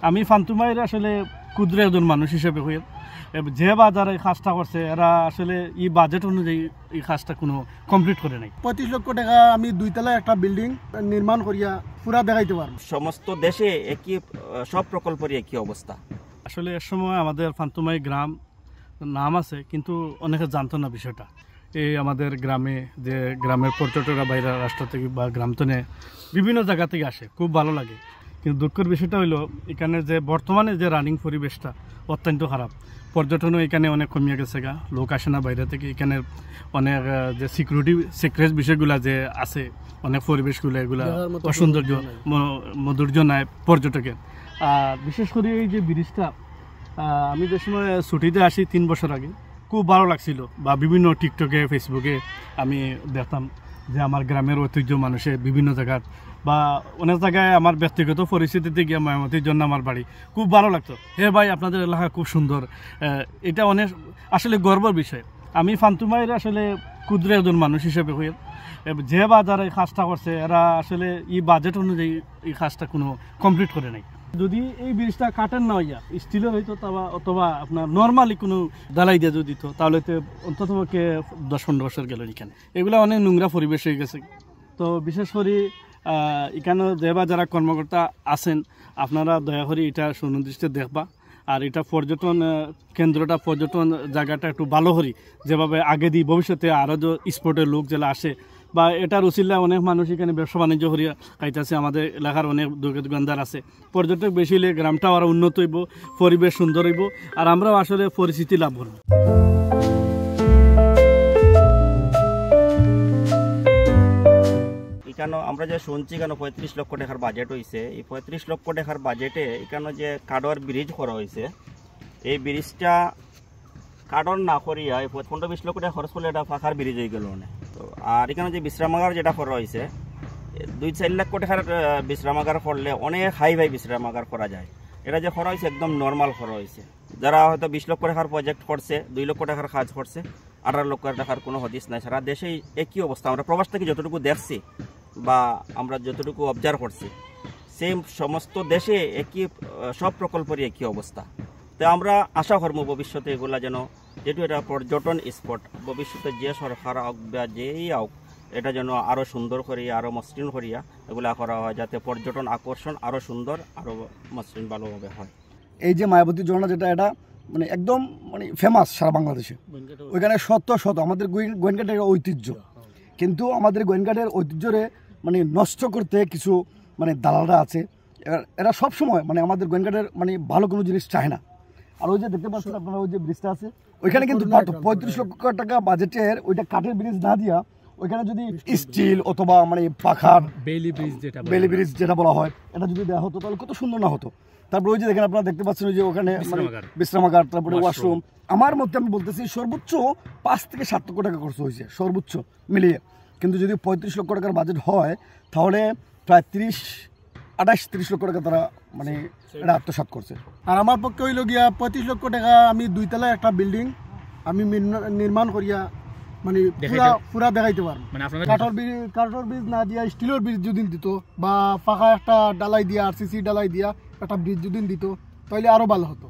আমি ফান্তুমাইয়ের আসলে ক্ষুদ্র একজন মানুষ হিসেবে হয়ে যে বাজার এই কাজটা করছে এরা আসলে এই বাজেট অনুযায়ী এই কাজটা কোনো কমপ্লিট করে নাই। 35 লক্ষ টাকা আমি 2 তলায় একটা বিল্ডিং নির্মাণ করিয়া পুরা দেখাইতে পারবো। সমস্ত দেশে একই সব প্রকল্পেরই একই অবস্থা। আসলে এর সময় আমাদের ফান্তুমাই গ্রাম নাম আছে কিন্তু অনেকে জানতো না বিষয়টা। এই আমাদের গ্রামে যে গ্রামের পর্যটকরা বাইরে রাষ্ট্র থেকে বা গ্রাম থেকে বিভিন্ন জায়গা থেকে আসে, খুব ভালো লাগে। কিন্তু দুঃখের বিষয়টা হইলো এখানে যে বর্তমানে যে রানিং পরিবেশটা অত্যন্ত খারাপ। পর্যটনও এখানে অনেক কমিয়ে গেছে গা, লোক আসে না বাইরে থেকে। এখানে অনেক যে সিক্রেট বিষয়গুলো যে আছে, অনেক পরিবেশগুলো এগুলা অসৌন্দর্য মধুর্য নাই পর্যটকের। আর বিশেষ করে এই যে ব্রিজটা, আমি যে সময় ছুটিতে আসি 3 বছর আগে, খুব ভালো লাগছিল। বা বিভিন্ন টিকটকে ফেসবুকে আমি দেখতাম যে আমার গ্রামের ঐতিহ্য মানুষের বিভিন্ন জায়গার বা অনেক জায়গায় আমার ব্যক্তিগত পরিস্থিতিতে গিয়ে ময়মতির জন্য আমার বাড়ি খুব ভালো লাগতো। হে ভাই আপনাদের এলাকা খুব সুন্দর, এটা অনেক আসলে গর্বের বিষয়। আমি ফান্তুমাইয়ের আসলে ক্ষুদ্র একজন মানুষ হিসেবে হয়ে যে বাজার এই কাজটা করছে এরা আসলে এই বাজেট অনুযায়ী এই কাজটা কোনো কমপ্লিট করে নাই। যদি এই ব্রিজটা কাটেন না হইয়া স্টিলের হইতো অথবা আপনার নর্মালি কোনো দালাই দিয়ে যদি দিত তাহলে তো অন্তত 10-15 বছর গেল। এখানে এগুলো অনেক নোংরা পরিবেশ হয়ে গেছে। তো বিশেষ করে এখানে যে বা যারা কর্মকর্তা আছেন আপনারা দয়া করে এটা সুনির্দিষ্ট দেখবা। আর এটা পর্যটন কেন্দ্রটা, পর্যটন জায়গাটা একটু ভালো করি, যেভাবে আগে দিই ভবিষ্যতে আরও যে স্পোর্টের লোক যারা আসে বা এটার উচিল্লা অনেক মানুষ এখানে ব্যবসা বাণিজ্য করিয়া খাইতেছে। আমাদের এলাকার অনেক দোকানদার আছে। পর্যটক বেশি হলে গ্রামটাও আরও উন্নত হইব, পরিবেশ সুন্দর হইব, আর আমরাও আসলে পরিচিতি লাভ করব। এখানে আমরা যে শুনছি কেন 35 লক্ষ টাকার বাজেট হয়েছে, এই 35 লক্ষ টাকার বাজেটে এখানে যে কাডর ব্রিজ করা হয়েছে, এই ব্রিজটা কাডর না করিয়া 15-20 লক্ষ টাকা খরচ করলে এটা ফাঁকার ব্রিজ হয়ে গেল। তো আর এখানে যে বিশ্রামাগার যেটা করা হয়েছে 2-4 লক্ষ টাকার বিশ্রামাগার করলে অনেক হাই বিশ্রামাগার করা যায়। এটা যে করা হয়েছে একদম নর্মাল করা হয়েছে। যারা হয়তো 20 লক্ষ টাকার প্রজেক্ট করছে, 2 লক্ষ টাকার কাজ করছে, 18 লক্ষ টাকার কোনো হদিস নাই। সারা দেশে একই অবস্থা। আমরা প্রবাস থেকে যতটুকু দেখছি বা আমরা যতটুকু অবজার্ভ করছি, সেম সমস্ত দেশে একই সব প্রকল্পেরই একই অবস্থা। তো আমরা আশা করবো ভবিষ্যতে এগুলা যেন, যেহেতু এটা পর্যটন স্পট, ভবিষ্যতে যে সরকার হোক বা যেই হোক এটা যেন আরও সুন্দর করিয়া, আরও মসৃণ করিয়া এগুলা করা হয়, যাতে পর্যটন আকর্ষণ আরও সুন্দর, আরও মসৃণ ভালোভাবে হয়। এই যে মায়াবতী ঝর্ণা যেটা, এটা মানে একদম মানে ফেমাস সারা বাংলাদেশে। ওইখানে শত আমাদের গোয়েনঘাটের ঐতিহ্য, কিন্তু আমাদের গোয়েনঘাটের ঐতিহ্যরে মানে নষ্ট করতে কিছু মানে দালালরা আছে। এরা সব সময় মানে আমাদের গোয়েনঘাটের মানে ভালো কোনো জিনিস চায় না। আর ওই যে দেখতে পাচ্ছেন আপনারা, ওই যে ব্রিজটা আছে ওইখানে কিন্তু 35 লক্ষ টাকা বাজেটের ওইটা কাঠের ব্রিজ না দিয়া ওইখানে যদি স্টিল অথবা মানে পাখার বেলি ব্রিজ যেটা বলা হয়, এটা যদি দেওয়া হতো তাহলে কত সুন্দর না হতো। তারপরে ওই যে দেখেন আপনারা দেখতে পাচ্ছেন ওই যে ওখানে বিশ্রামাগার, তারপরে ওয়াশরুম। আমার মধ্যে আমি বলতেছি সর্বোচ্চ 5 থেকে 7 লক্ষ টাকা খরচ হয়েছে সর্বোচ্চ মিলিয়ে। কিন্তু যদি 35 লক্ষ টাকার বাজেট হয় তাহলে প্রায় 28-30 লক্ষ টাকা তারা মানে এটা আত্মসাৎ করছে। আর আমার পক্ষে হইল গিয়া 35 লক্ষ টাকা আমি 2 তলায় একটা বিল্ডিং আমি নির্মাণ করিয়া মানে পুরা দেখাইতে পারবো। কাঠের ব্রিজ না দিয়া স্টিলের ব্রিজ যদি দিত বা পাকা একটা ডালাই দিয়া RCC ডালাই দিয়া একটা ব্রিজ যদি দিত তাহলে আরো ভালো হতো।